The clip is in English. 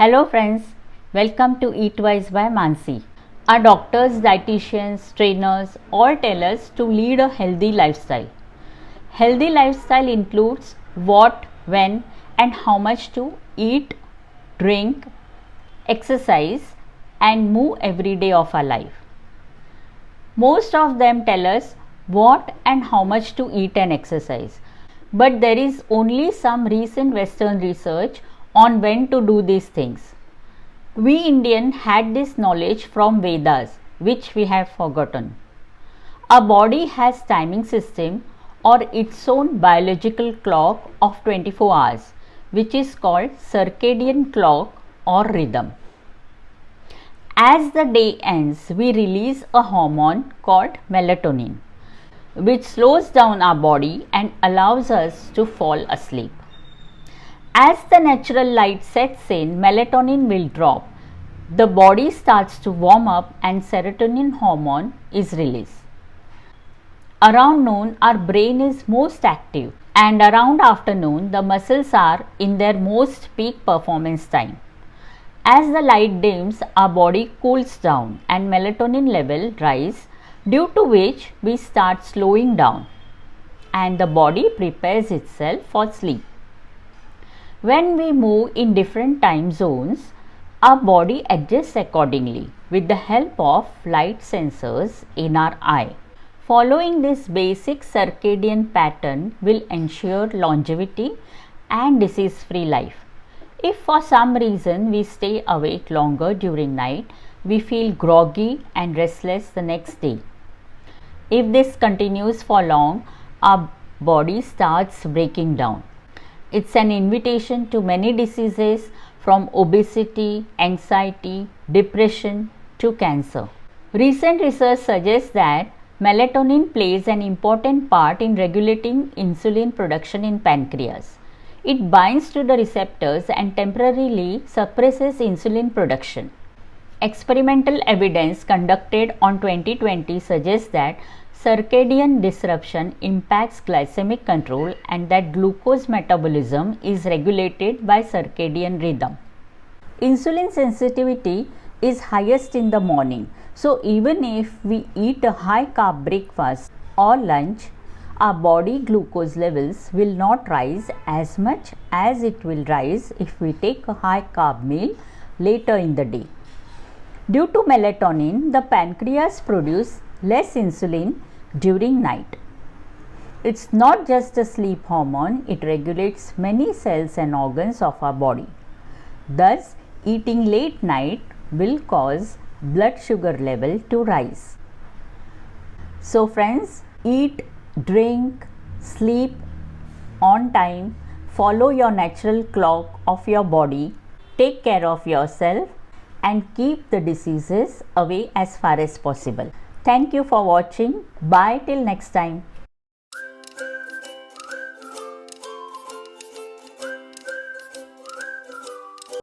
Hello friends, welcome to 𝙎𝙧𝙗𝙨𝙘𝙧𝙚. Our doctors, dietitians, trainers all tell us to lead a healthy lifestyle. Healthy lifestyle includes what, when and how much to eat, drink, exercise and move every day of our life. Most of them tell us what and how much to eat and exercise. But there is only some recent Western research on when to do these things. We Indians had this knowledge from Vedas, which we have forgotten. Our body has timing system or its own biological clock of 24 hours, which is called circadian clock or rhythm. As the day ends, we release a hormone called melatonin, which slows down our body and allows us to fall asleep. As the natural light sets in, melatonin will drop. The body starts to warm up and serotonin hormone is released. Around noon, our brain is most active, and around afternoon, the muscles are in their most peak performance time. As the light dims, our body cools down and melatonin level rise, due to which we start slowing down and the body prepares itself for sleep. When we move in different time zones, our body adjusts accordingly with the help of light sensors in our eye. Following this basic circadian pattern will ensure longevity and disease-free life. If for some reason we stay awake longer during night, we feel groggy and restless the next day. If this continues for long, our body starts breaking down. It's an invitation to many diseases from obesity, anxiety, depression to cancer. Recent research suggests that melatonin plays an important part in regulating insulin production in pancreas. It binds to the receptors and temporarily suppresses insulin production. Experimental evidence conducted on 2020 suggests that circadian disruption impacts glycemic control and that glucose metabolism is regulated by circadian rhythm. Insulin sensitivity is highest in the morning, so even if we eat a high carb breakfast or lunch, our body glucose levels will not rise as much as it will rise if we take a high carb meal later in the day. Due to melatonin, the pancreas produces less insulin during night. It's not just a sleep hormone, it regulates many cells and organs of our body. Thus, eating late night will cause blood sugar level to rise. So friends, eat, drink, sleep on time, follow your natural clock of your body, take care of yourself and keep the diseases away as far as possible. Thank you for watching. Bye till next time.